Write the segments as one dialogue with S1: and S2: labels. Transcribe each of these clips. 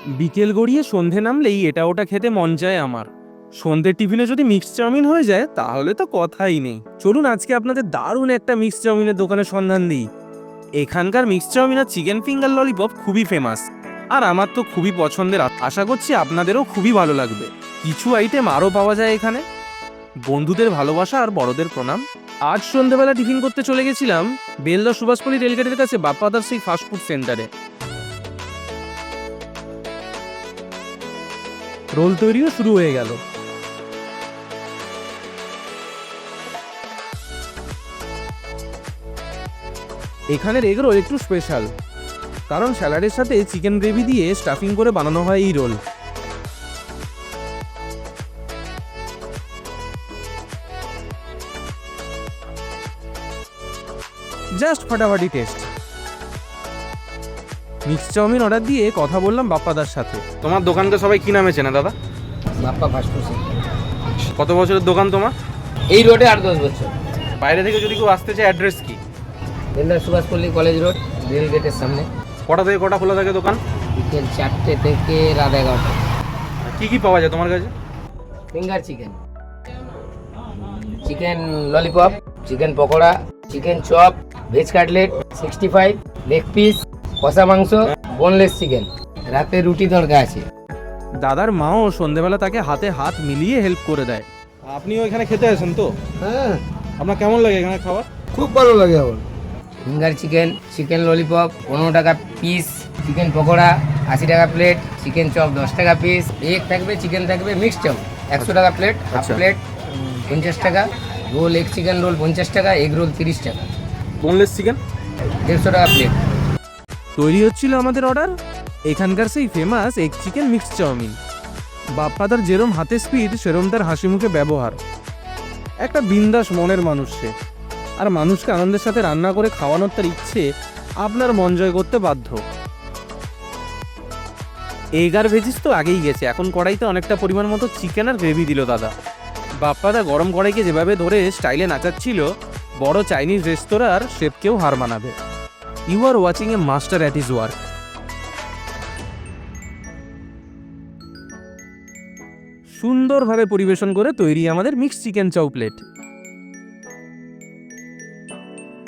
S1: বিকেল গড়িয়ে সন্ধে নামলেই এটা ওটা খেতে মন চায় আমার। সন্ধ্যের টিফিনে যদি মিক্স চাউমিন হয়ে যায় তাহলে তো কথাই নেই। চলুন আজকে আপনাদের দারুণ একটা মিক্স চাউমিনের দোকানের সন্ধান দিই। এখানকার মিক্স চাউমিন আর চিকেন ফিঙ্গার ললিপপ খুবই ফেমাস, আর আমার তো খুবই পছন্দের। আশা করছি আপনাদেরও খুবই ভালো লাগবে। কিছু আইটেম আরও পাওয়া যায় এখানে। বন্ধুদের ভালোবাসা আর বড়দের প্রণাম। আজ সন্ধ্যেবেলা টিফিন করতে চলে গেছিলাম বেলদা সুভাষপল্লী রেলগেটের কাছে বাপ্পাদার সেই ফাস্টফুড সেন্টারে। রোল তৈরিও শুরু হয়ে গেল। এখানের এগ রোল একটু স্পেশাল, কারণ স্যালাডের সাথে চিকেন গ্রেভি দিয়ে স্টাফিং করে বানানো হয় এই রোল। জাস্ট ফাটাফাটি টেস্ট। মিক্স চাউমিন অর্ডার দিয়ে কথা বললাম বাপ্পাদার সাথে। তোমার দোকানকে সবাই কি নামে চেনে দাদা?
S2: Bappa fast food centre.
S1: কত বছরের দোকান তোমার?
S2: এই রোডে 8-10 বছর।
S1: বাইরে থেকে যদি কেউ আসতে চায় অ্যাড্রেস কি?
S2: Belda Subhashpalli college road, rail গেটের সামনে।
S1: কটা থেকে কটা খোলা থাকে দোকান?
S2: বিকেল 4টে থেকে রাত 11টা।
S1: কি কি পাওয়া যায় তোমার কাছে?
S2: Finger chicken, chicken lollipop, chicken pakora, chicken chop, veg cutlet, 65, leg piece, কষা মাংস, বোনলেস চিকেন। রাতে রুটি তড়কা আছে।
S1: দাদার মাও সন্ধেবেলা তাকে হাতে হাত মিলিয়ে হেল্প করে দেয়। আপনিও এখানে খেতে আসেন তো?
S3: হ্যাঁ,
S1: আপনার কেমন লাগে এখানে খাবার?
S3: খুব ভালো লাগে আমার।
S2: ফিঙ্গার চিকেন, চিকেন ললিপপ 15 টাকা পিস, চিকেন পকোড়া 80 টাকা প্লেট, চিকেন চপ 10 টাকা পিস, এগ থাকবে, চিকেন থাকবে, মিক্সড চাউ 100 টাকা প্লেট, হাফ
S1: আচ্ছা।
S2: প্লেট 50 টাকা, রোল এগ চিকেন রোল 50 টাকা, এগ রোল 30 টাকা,
S1: বোনলেস চিকেন
S2: 150 টাকা প্লেট।
S1: তৈরি হচ্ছিল আমাদের অর্ডার। এখানকার সেই famous egg chicken mix chowmein. বাপ্পাদার যেরম হাতে স্পিড সেরম তার হাসি মুখে ব্যবহার। একটা বিন্দাস মনের মানুষ সে, আর মানুষকে আনন্দের সাথে রান্না করে খাওয়ানোর তার ইচ্ছে আপনার মন জয় করতে বাধ্য। এগ আর ভেজিস তো আগেই গেছে, এখন কড়াইতে অনেকটা পরিমাণ মতো চিকেন আর গ্রেভি দিল দাদা। বাপ্পাদা গরম কড়াইকে যেভাবে ধরে স্টাইলে নাচাচ্ছিল, বড় চাইনিজ রেস্তোরাঁর শেফকেও হার মানাবে। You are watching a master at his work. সুন্দরভাবে পরিবেশন করে তৈরি আমাদের mix chicken chow plate.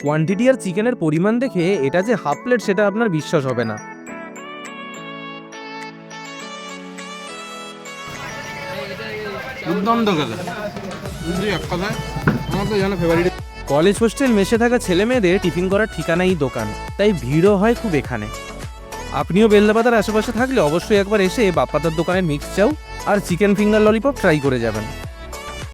S1: Quantity আর চিকেনের পরিমাণ দেখে এটা যে হাফ প্লেট সেটা আপনার বিশ্বাস হবে না। কলেজ হোস্টেল মেসে থাকা ছেলে মেয়েদের টিফিন করার ঠিকানাই দোকান, তাই ভিড়ও হয় খুব এখানে। আপনিও বেলদাপাতার আশেপাশে থাকলে অবশ্যই একবার এসে বাপ্পাদার দোকানের মিক্স চাউ আর চিকেন ফিঙ্গার ললিপপ ট্রাই করে যাবেন।